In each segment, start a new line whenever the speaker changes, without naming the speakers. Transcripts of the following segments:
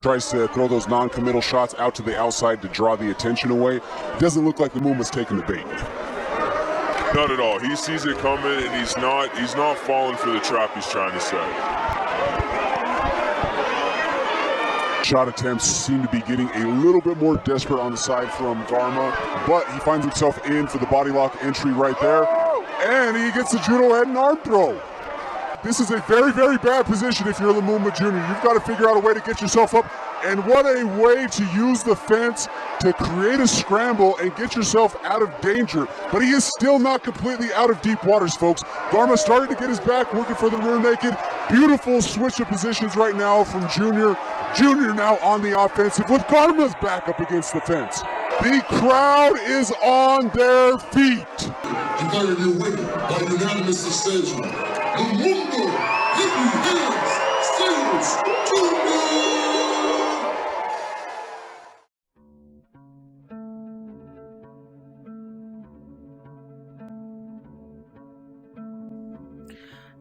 Tries to throw those non-committal shots out to the outside to draw the attention away. It doesn't look like Lumumba's taking the bait.
Not at all. He sees it coming, and he's not falling for the trap he's trying to set.
Shot attempts seem to be getting a little bit more desperate on the side from Garma, but he finds himself in for the body lock entry right there, and he gets the judo head and arm throw. This is a very, very bad position if you're Lumumba Jr. You've got to figure out a way to get yourself up, and what a way to use the fence to create a scramble and get yourself out of danger. But he is still not completely out of deep waters, folks. Garma started to get his back working for the rear naked. Beautiful switch of positions right now from Junior. Junior now on the offensive with Garma's back up against the fence. The crowd is on their feet.
Declared your winner by unanimous decision. Lumumba Sayers Jr.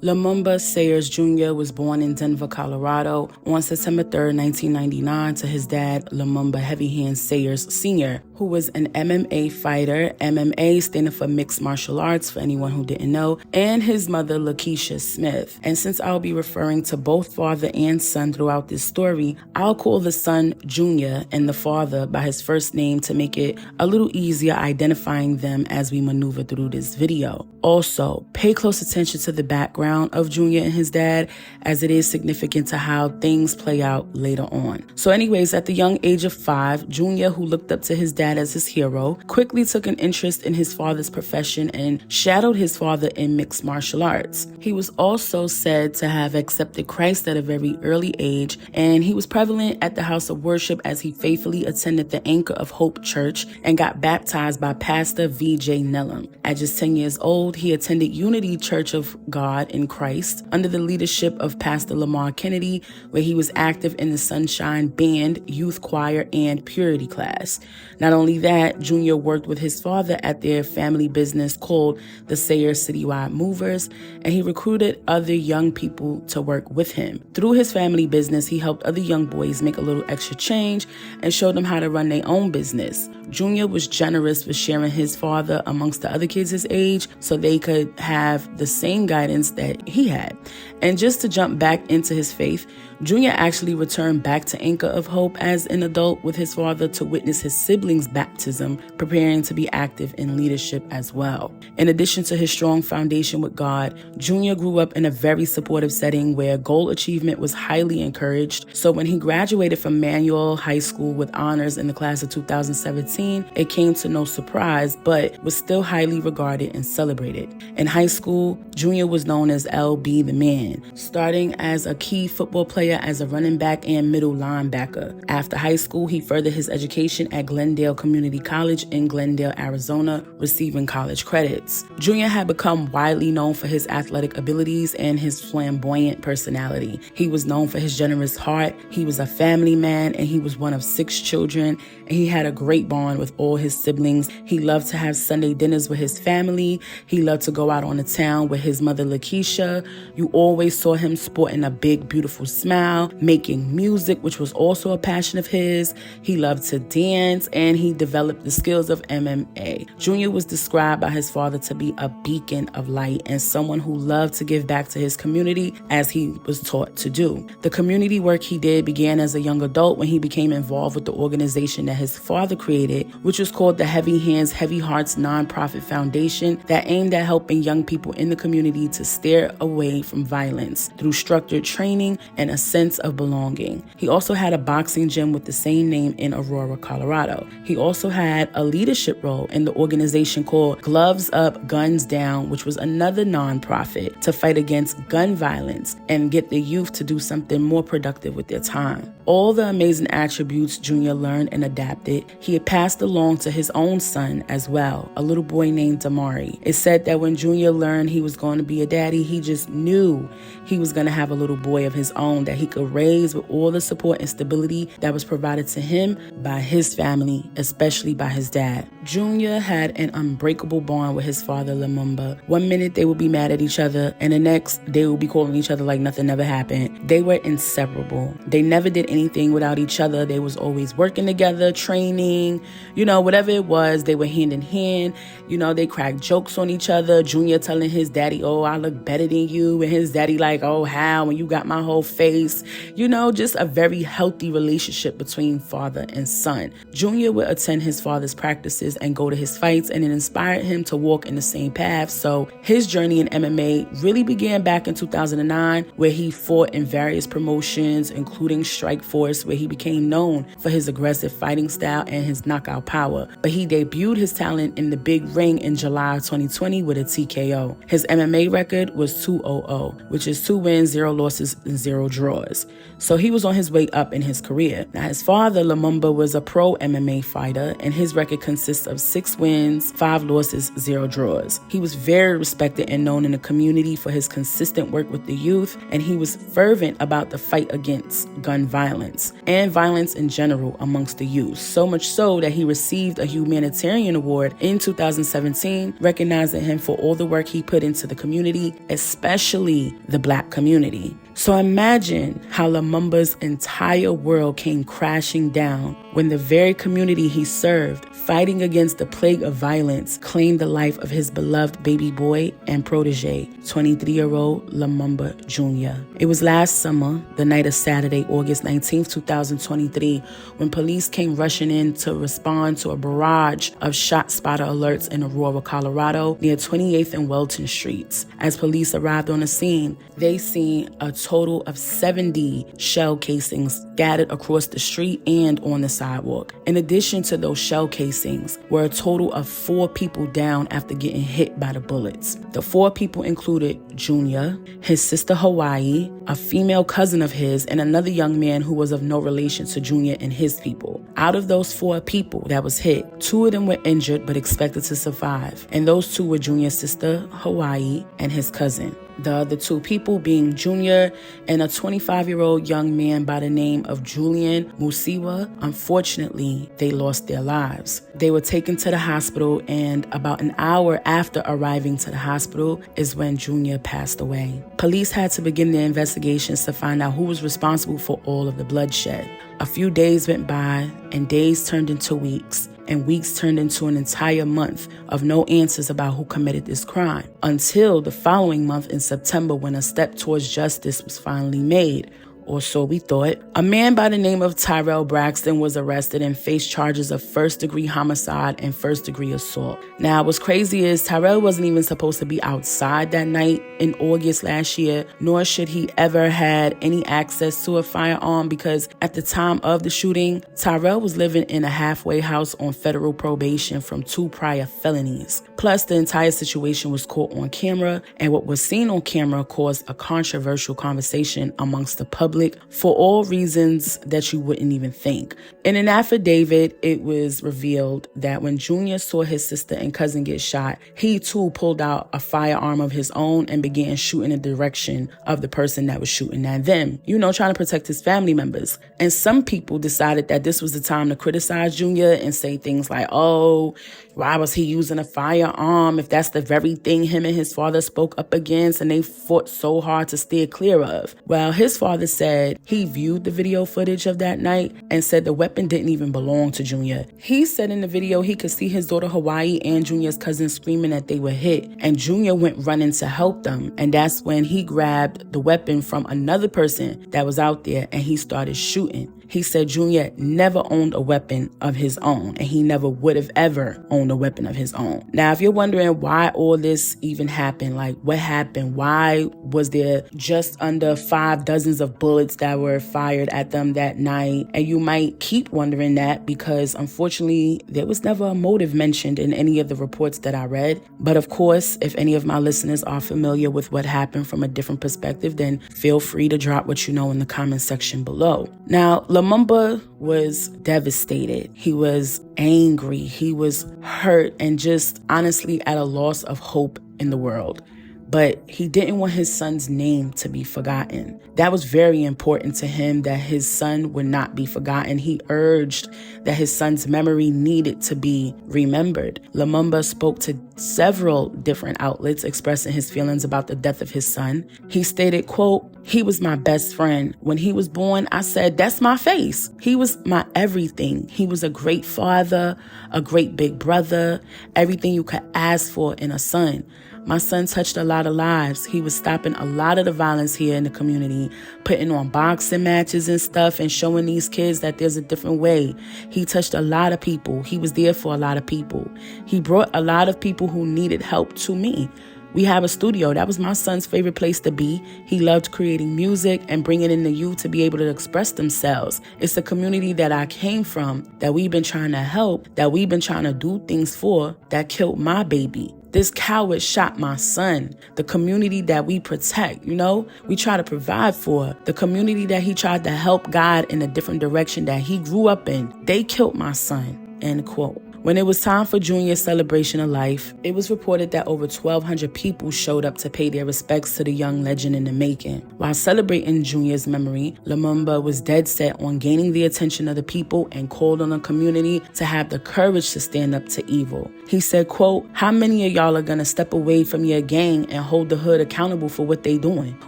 Lumumba Sayers Jr. was born in Denver, Colorado on September 3, 1999 to his dad, Lumumba Heavy Hands Sayers Sr., who was an MMA fighter, MMA standing for Mixed Martial Arts for anyone who didn't know, and his mother, Lakeisha Smith. And since I'll be referring to both father and son throughout this story, I'll call the son Junior and the father by his first name to make it a little easier identifying them as we maneuver through this video. Also, pay close attention to the background of Junior and his dad, as it is significant to how things play out later on. So anyways, at the young age of 5, Junior, who looked up to his dad as his hero, quickly took an interest in his father's profession and shadowed his father in mixed martial arts. He was also said to have accepted Christ at a very early age, and he was prevalent at the house of worship as he faithfully attended the Anchor of Hope Church and got baptized by Pastor V.J. Nellam. At just 10 years old, he attended Unity Church of God in Christ under the leadership of Pastor Lamar Kennedy, where he was active in the Sunshine Band, youth choir, and purity class. Not only that, Junior worked with his father at their family business called the Sayers Citywide Movers, and he recruited other young people to work with him. Through his family business, he helped other young boys make a little extra change and showed them how to run their own business. Junior was generous with sharing his father amongst the other kids his age so they could have the same guidance that he had. And just to jump back into his faith, Junior actually returned back to Anchor of Hope as an adult with his father to witness his siblings' baptism, preparing to be active in leadership as well. In addition to his strong foundation with God, Junior grew up in a very supportive setting where goal achievement was highly encouraged. So when he graduated from Manual High School with honors in the class of 2017, it came to no surprise, but was still highly regarded and celebrated. In high school, Junior was known as LB the Man, starting as a key football player as a running back and middle linebacker. After high school, he furthered his education at Glendale Community College in Glendale, Arizona, receiving college credits. Junior had become widely known for his athletic abilities and his flamboyant personality. He was known for his generous heart. He was a family man, and he was one of 6 children, and he had a great bond with all his siblings. He loved to have Sunday dinners with his family. He loved to go out on the town with his mother, Lakeisha. You always saw him sporting a big, beautiful smile, making music, which was also a passion of his. He loved to dance, and he developed the skills of MMA. Junior was described by his father to be a beacon of light and someone who loved to give back to his community as he was taught to do. The community work he did began as a young adult when he became involved with the organization that his father created, which was called the Heavy Hands, Heavy Hearts nonprofit foundation that aimed at helping young people in the community to steer away from violence through structured training and a sense of belonging. He also had a boxing gym with the same name in Aurora, Colorado. He also had a leadership role in the organization called Gloves Up, Guns Down, which was another nonprofit to fight against gun violence and get the youth to do something more productive with their time. All the amazing attributes Junior learned and adapted, he had passed along to his own son as well, a little boy named Damari. It said that when Junior learned he was going to be a daddy, he just knew he was going to have a little boy of his own that he could raise with all the support and stability that was provided to him by his family, especially by his dad. Junior had an unbreakable bond with his father, Lumumba. One minute they would be mad at each other, and the next they would be calling each other like nothing ever happened. They were inseparable. They never did anything anything without each other. They was always working together, training, whatever it was, they were hand in hand. They cracked jokes on each other. Junior telling his daddy, oh, I look better than you. And his daddy like, oh, how? When you got my whole face. Just a very healthy relationship between father and son. Junior would attend his father's practices and go to his fights, and it inspired him to walk in the same path. So his journey in MMA really began back in 2009, where he fought in various promotions, including Strikeforce, where he became known for his aggressive fighting style and his knockout power. But he debuted his talent in the big ring in July of 2020 with a TKO. His MMA record was 2-0-0, which is 2 wins, 0 losses, and 0 draws. So he was on his way up in his career. Now, his father, Lumumba, was a pro MMA fighter, and his record consists of 6 wins, 5 losses, 0 draws. He was very respected and known in the community for his consistent work with the youth, and he was fervent about the fight against gun violence and violence in general amongst the youth. So much so that he received a humanitarian award in 2017, recognizing him for all the work he put into the community, especially the Black community. So imagine how Lumumba's entire world came crashing down when the very community he served, fighting against the plague of violence, claimed the life of his beloved baby boy and protege, 23-year-old Lumumba Jr. It was last summer, the night of Saturday, August 19, 2023, when police came rushing in to respond to a barrage of shot spotter alerts in Aurora, Colorado, near 28th and Welton Streets. As police arrived on the scene, they seen a total of 70 shell casings scattered across the street and on the sidewalk. In addition to those shell casings, were a total of 4 people down after getting hit by the bullets. The 4 people included Junior, his sister Hawaii, a female cousin of his, and another young man who was of no relation to Junior and his people. Out of those 4 people that was hit, 2 of them were injured but expected to survive, and those 2 were Junior's sister Hawaii and his cousin. The other 2 people being Junior and a 25-year-old young man by the name of Julian Musiwa. Unfortunately, they lost their lives. They were taken to the hospital, and about an hour after arriving to the hospital is when Junior passed away. Police had to begin their investigations to find out who was responsible for all of the bloodshed. A few days went by, and days turned into weeks, and weeks turned into an entire month of no answers about who committed this crime, until the following month in September, when a step towards justice was finally made. Or so we thought. A man by the name of Tyrell Braxton was arrested and faced charges of first-degree homicide and first-degree assault. Now, what's crazy is Tyrell wasn't even supposed to be outside that night in August last year, nor should he ever had any access to a firearm, because at the time of the shooting, Tyrell was living in a halfway house on federal probation from 2 prior felonies. Plus, the entire situation was caught on camera, and what was seen on camera caused a controversial conversation amongst the public for all reasons that you wouldn't even think. In an affidavit, it was revealed that when Junior saw his sister and cousin get shot, he too pulled out a firearm of his own and began shooting in the direction of the person that was shooting at them, trying to protect his family members. And some people decided that this was the time to criticize Junior and say things like, oh, why was he using a firearm if that's the very thing him and his father spoke up against and they fought so hard to steer clear of? Well, his father said he viewed the video footage of that night and said the weapon didn't even belong to Junior. He said in the video he could see his daughter Hawaii and Junior's cousin screaming that they were hit, and Junior went running to help them, and that's when he grabbed the weapon from another person that was out there and he started shooting. He said Junior never owned a weapon of his own, and he never would have ever owned a weapon of his own. Now, if you're wondering why all this even happened, like what happened, why was there just under 5 dozens of bullets that were fired at them that night? And you might keep wondering that because unfortunately, there was never a motive mentioned in any of the reports that I read. But of course, if any of my listeners are familiar with what happened from a different perspective, then feel free to drop what you know in the comment section below. Now, Lumumba was devastated. He was angry. He was hurt and just honestly at a loss of hope in the world. but he didn't want his son's name to be forgotten. That was very important to him, that his son would not be forgotten. He urged that his son's memory needed to be remembered. Lumumba spoke to several different outlets expressing his feelings about the death of his son. He stated, quote, "He was my best friend. When he was born, I said, that's my face. He was my everything. He was a great father, a great big brother, everything you could ask for in a son. My son touched a lot of lives. He was stopping a lot of the violence here in the community, putting on boxing matches and stuff and showing these kids that there's a different way. He touched a lot of people. He was there for a lot of people. He brought a lot of people who needed help to me. We have a studio. That was my son's favorite place to be. He loved creating music and bringing in the youth to be able to express themselves. It's a community that I came from, that we've been trying to help, that we've been trying to do things for, that killed my baby. This coward shot my son. The community that we protect, we try to provide for. The community that he tried to help guide in a different direction that he grew up in. They killed my son," end quote. When it was time for Junior's celebration of life, it was reported that over 1,200 people showed up to pay their respects to the young legend in the making. While celebrating Junior's memory, Lumumba was dead set on gaining the attention of the people and called on the community to have the courage to stand up to evil. He said, quote, "How many of y'all are gonna step away from your gang and hold the hood accountable for what they doing?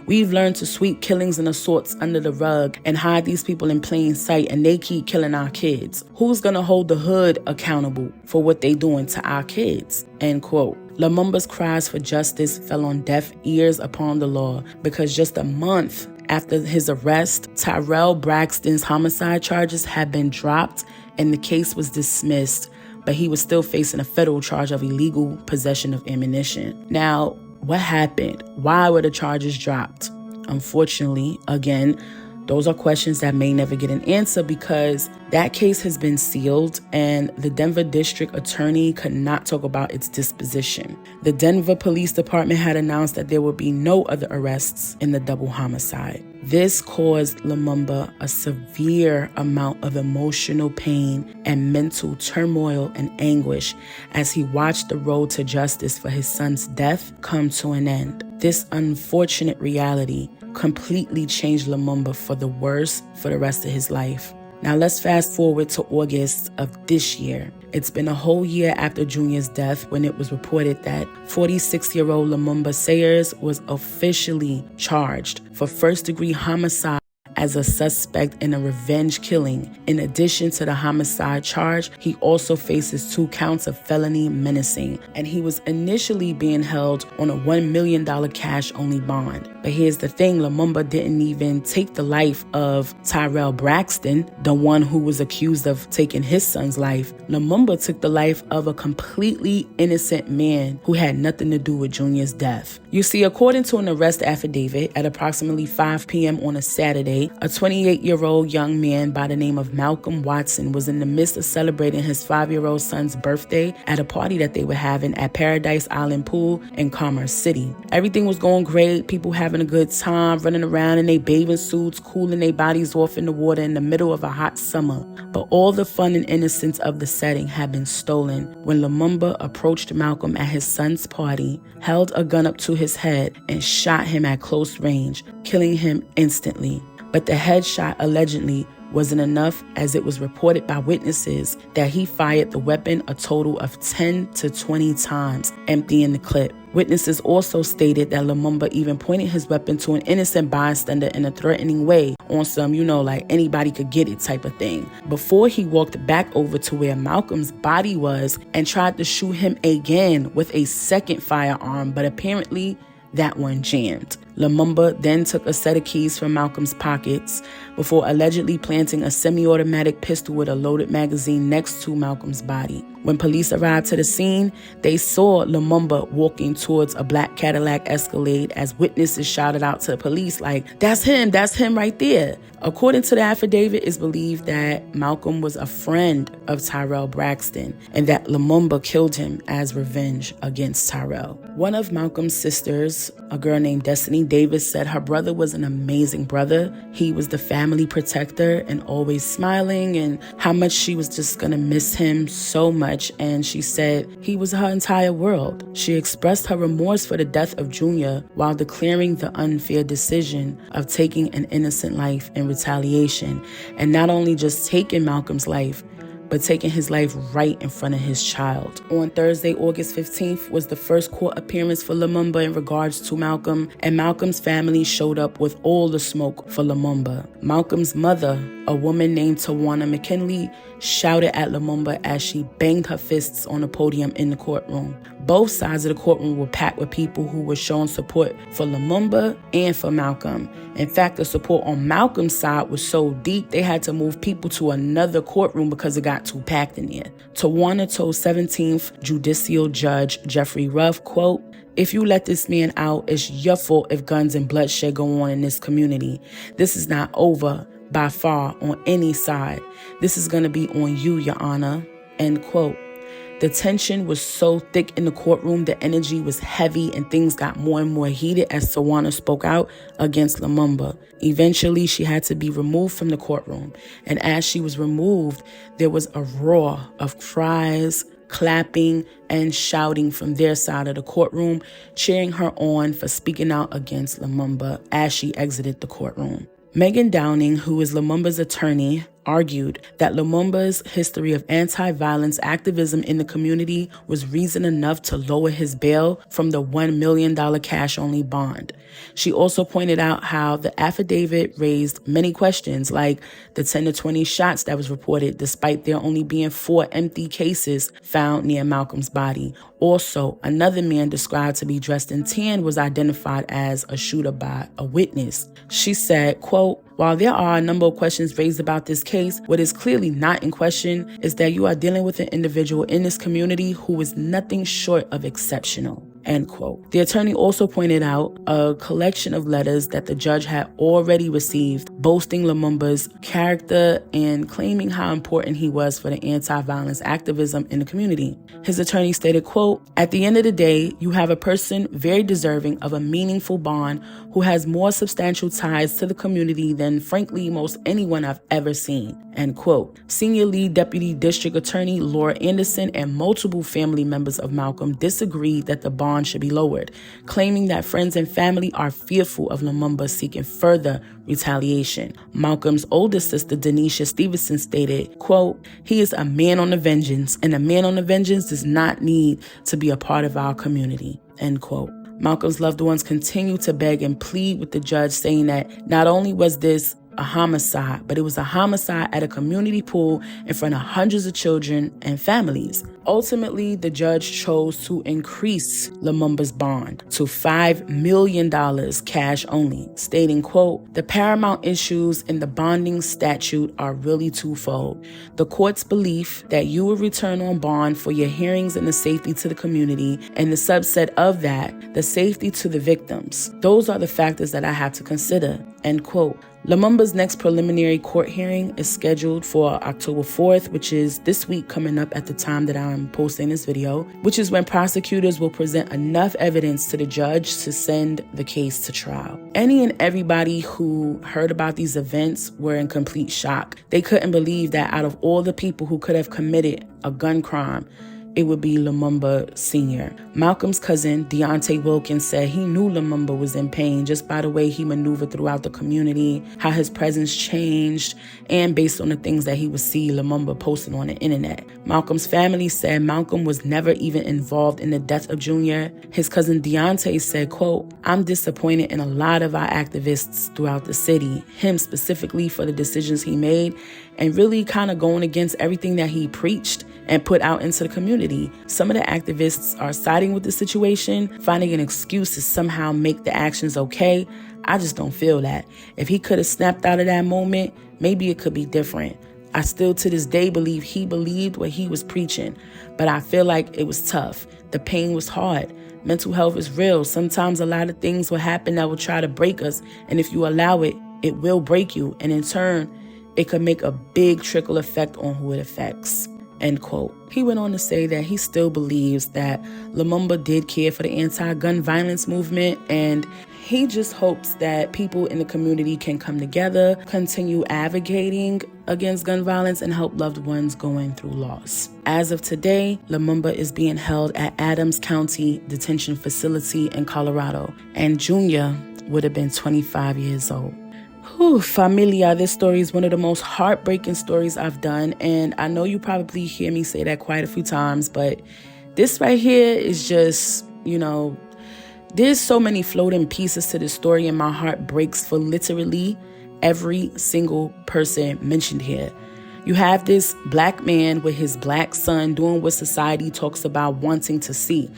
We've learned to sweep killings and assaults under the rug and hide these people in plain sight, and they keep killing our kids. Who's gonna hold the hood accountable for what they doing to our kids?" End quote. Lumumba's cries for justice fell on deaf ears upon the law, because just a month after his arrest, Tyrell Braxton's homicide charges had been dropped and the case was dismissed, but he was still facing a federal charge of illegal possession of ammunition. Now, what happened? Why were the charges dropped? Unfortunately, again, those are questions that may never get an answer, because that case has been sealed and the Denver district attorney could not talk about its disposition. The Denver Police Department had announced that there would be no other arrests in the double homicide. This caused Lumumba a severe amount of emotional pain and mental turmoil and anguish as he watched the road to justice for his son's death come to an end. This unfortunate reality completely changed Lumumba for the worse for the rest of his life. Now let's fast forward to August of this year. It's been a whole year after Junior's death when it was reported that 46-year-old Lumumba Sayers was officially charged for first-degree homicide as a suspect in a revenge killing. In addition to the homicide charge, he also faces 2 counts of felony menacing, and he was initially being held on a $1 million cash-only bond. But here's the thing, Lumumba didn't even take the life of Tyrell Braxton, the one who was accused of taking his son's life. Lumumba took the life of a completely innocent man who had nothing to do with Junior's death. You see, according to an arrest affidavit, at approximately 5 p.m. on a Saturday, a 28-year-old young man by the name of Malcolm Watson was in the midst of celebrating his 5-year-old son's birthday at a party that they were having at Paradise Island Pool in Commerce City. Everything was going great, people having a good time, running around in their bathing suits, cooling their bodies off in the water in the middle of a hot summer. But all the fun and innocence of the setting had been stolen when Lumumba approached Malcolm at his son's party, held a gun up to his head, and shot him at close range, killing him instantly. But the headshot allegedly wasn't enough, as it was reported by witnesses that he fired the weapon a total of 10 to 20 times, emptying the clip. Witnesses also stated that Lumumba even pointed his weapon to an innocent bystander in a threatening way, on some, like anybody could get it type of thing, before he walked back over to where Malcolm's body was and tried to shoot him again with a second firearm, but apparently that one jammed. Lumumba then took a set of keys from Malcolm's pockets before allegedly planting a semi-automatic pistol with a loaded magazine next to Malcolm's body. When police arrived to the scene, they saw Lumumba walking towards a black Cadillac Escalade as witnesses shouted out to the police like, that's him right there." According to the affidavit, it's believed that Malcolm was a friend of Tyrell Braxton and that Lumumba killed him as revenge against Tyrell. One of Malcolm's sisters, a girl named Destiny attorney Davis said her brother was an amazing brother. He was the family protector and always smiling, and how much she was just going to miss him so much. And she said he was her entire world. She expressed her remorse for the death of Junior while declaring the unfair decision of taking an innocent life in retaliation, and not only just taking Malcolm's life, but taking his life right in front of his child. On Thursday, August 15th, was the first court appearance for Lumumba in regards to Malcolm, and Malcolm's family showed up with all the smoke for Lumumba. Malcolm's mother, a woman named Tawana McKinley, shouted at Lumumba as she banged her fists on the podium in the courtroom. Both sides of the courtroom were packed with people who were showing support for Lumumba and for Malcolm. In fact, the support on Malcolm's side was so deep, they had to move people to another courtroom because it got too packed in there. Tawana told 17th Judicial Judge Jeffrey Ruff, quote, "If you let this man out, it's your fault if guns and bloodshed go on in this community. This is not over by far on any side. This is going to be on you, Your Honor," end quote. The tension was so thick in the courtroom, the energy was heavy, and things got more and more heated as Tawana spoke out against Lumumba. Eventually, she had to be removed from the courtroom, and as she was removed, there was a roar of cries, clapping, and shouting from their side of the courtroom, cheering her on for speaking out against Lumumba as she exited the courtroom. Megan Downing, who is Lumumba's attorney, argued that Lumumba's history of anti-violence activism in the community was reason enough to lower his bail from the $1 million cash-only bond. She also pointed out how the affidavit raised many questions, like the 10 to 20 shots that was reported despite there only being 4 empty cases found near Malcolm's body. Also, another man described to be dressed in tan was identified as a shooter by a witness. She said, quote, "While there are a number of questions raised about this case, what is clearly not in question is that you are dealing with an individual in this community who is nothing short of exceptional," end quote. The attorney also pointed out a collection of letters that the judge had already received boasting Lumumba's character and claiming how important he was for the anti-violence activism in the community. His attorney stated, quote, "At the end of the day, you have a person very deserving of a meaningful bond who has more substantial ties to the community than, frankly, most anyone I've ever seen," end quote. Senior lead deputy district attorney Laura Anderson and multiple family members of Malcolm disagreed that the bond should be lowered, claiming that friends and family are fearful of Lumumba seeking further retaliation. Malcolm's older sister, Denisha Stevenson, stated, quote, "He is a man on a vengeance, and a man on a vengeance does not need to be a part of our community," end quote. Malcolm's loved ones continue to beg and plead with the judge, saying that not only was this a homicide, but it was a homicide at a community pool in front of hundreds of children and families. Ultimately, the judge chose to increase Lumumba's bond to $5 million cash only, stating, quote, "The paramount issues in the bonding statute are really twofold. The court's belief that you will return on bond for your hearings and the safety to the community, and the subset of that, the safety to the victims. Those are the factors that I have to consider," end quote. Lumumba's next preliminary court hearing is scheduled for October 4th, which is this week coming up at the time that I'm posting this video, which is when prosecutors will present enough evidence to the judge to send the case to trial. Any and everybody who heard about these events were in complete shock. They couldn't believe that out of all the people who could have committed a gun crime, it would be Lumumba Sr. Malcolm's cousin, Deontay Wilkins, said he knew Lumumba was in pain just by the way he maneuvered throughout the community, how his presence changed, and based on the things that he would see Lumumba posting on the internet. Malcolm's family said Malcolm was never even involved in the death of Junior. His cousin Deontay said, quote, "I'm disappointed in a lot of our activists throughout the city, him specifically for the decisions he made, and really kind of going against everything that he preached and put out into the community. Some of the activists are siding with the situation, finding an excuse to somehow make the actions okay. I just don't feel that. If he could have snapped out of that moment, maybe it could be different. I still to this day believe he believed what he was preaching, but I feel like it was tough. The pain was hard. Mental health is real. Sometimes a lot of things will happen that will try to break us, and if you allow it, it will break you, and in turn, it could make a big trickle effect on who it affects," end quote. He went on to say that he still believes that Lumumba did care for the anti-gun violence movement, and he just hopes that people in the community can come together, continue advocating against gun violence, and help loved ones going through loss. As of today, Lumumba is being held at Adams County Detention Facility in Colorado, and Junior would have been 25 years old. Whew, familia, this story is one of the most heartbreaking stories I've done, and I know you probably hear me say that quite a few times, but this right here is just, there's so many floating pieces to this story, and my heart breaks for literally every single person mentioned here. You have this black man with his black son doing what society talks about wanting to see.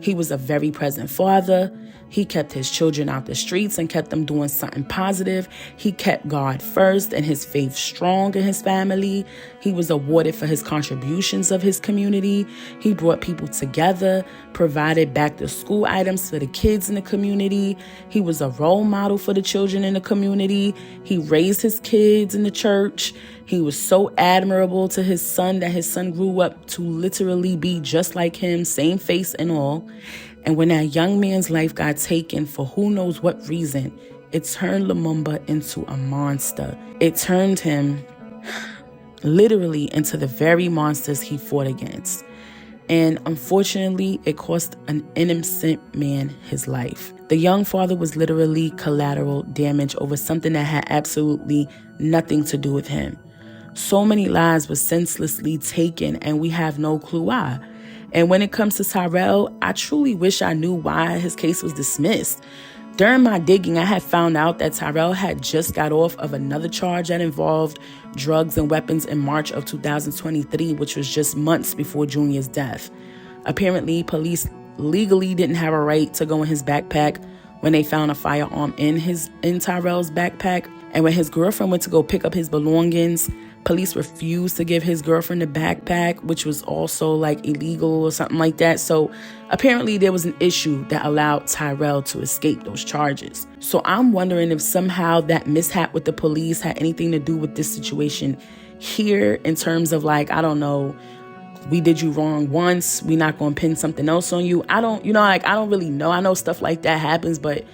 He was a very present father. He kept his children out the streets and kept them doing something positive. He kept God first and his faith strong in his family. He was awarded for his contributions of his community. He brought people together, provided back to school items for the kids in the community. He was a role model for the children in the community. He raised his kids in the church. He was so admirable to his son that his son grew up to literally be just like him, same face and all. And when that young man's life got taken for who knows what reason, it turned Lumumba into a monster. It turned him literally into the very monsters he fought against. And unfortunately, it cost an innocent man his life. The young father was literally collateral damage over something that had absolutely nothing to do with him. So many lives were senselessly taken, and we have no clue why. And when it comes to Tyrell, I truly wish I knew why his case was dismissed. During my digging, I had found out that Tyrell had just got off of another charge that involved drugs and weapons in March of 2023, which was just months before Junior's death. Apparently, police legally didn't have a right to go in his backpack when they found a firearm in Tyrell's backpack. And when his girlfriend went to go pick up his belongings, police refused to give his girlfriend the backpack, which was also illegal or something like that. So apparently there was an issue that allowed Tyrell to escape those charges. So I'm wondering if somehow that mishap with the police had anything to do with this situation here, in terms of I don't know, we did you wrong once, we're not going to pin something else on you. I don't really know. I know stuff like that happens, but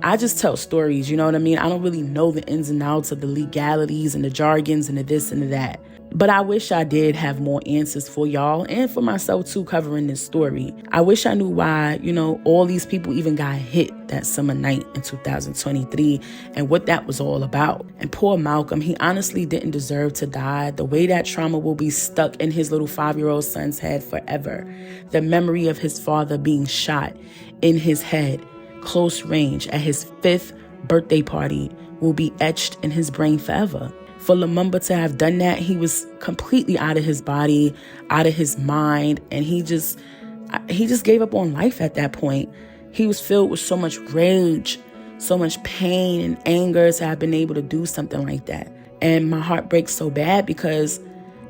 I just tell stories, you know what I mean? I don't really know the ins and outs of the legalities and the jargons and the this and the that. But I wish I did have more answers for y'all and for myself too, covering this story. I wish I knew why, all these people even got hit that summer night in 2023 and what that was all about. And poor Malcolm, he honestly didn't deserve to die. The way that trauma will be stuck in his little 5-year-old son's head forever. The memory of his father being shot in his head, close range, at his 5th birthday party will be etched in his brain forever. For Lumumba to have done that, he was completely out of his body, out of his mind, and he just gave up on life at that point. He was filled with so much rage, so much pain and anger to have been able to do something like that. And my heart breaks so bad because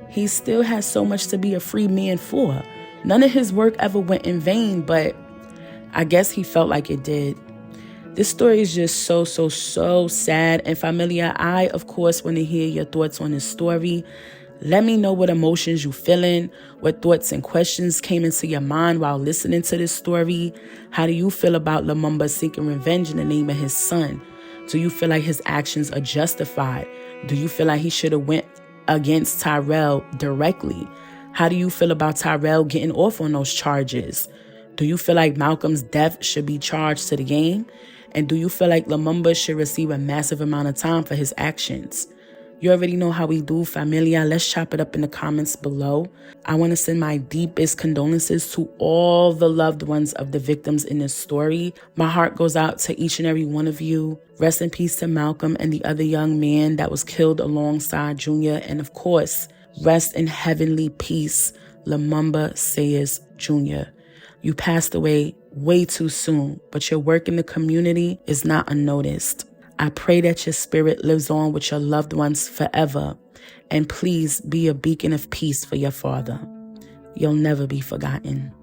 he still has so much to be a free man for. None of his work ever went in vain, but I guess he felt like it did. This story is just so sad. And familia, I, of course, want to hear your thoughts on this story. Let me know what emotions you feeling, what thoughts and questions came into your mind while listening to this story. How do you feel about Lumumba seeking revenge in the name of his son? Do you feel like his actions are justified? Do you feel like he should have went against Tyrell directly? How do you feel about Tyrell getting off on those charges? Do you feel like Malcolm's death should be charged to the game? And do you feel like Lumumba should receive a massive amount of time for his actions? You already know how we do, familia. Let's chop it up in the comments below. I want to send my deepest condolences to all the loved ones of the victims in this story. My heart goes out to each and every one of you. Rest in peace to Malcolm and the other young man that was killed alongside Junior. And of course, rest in heavenly peace, Lumumba Sayers Jr. You passed away way too soon, but your work in the community is not unnoticed. I pray that your spirit lives on with your loved ones forever. And please be a beacon of peace for your father. You'll never be forgotten.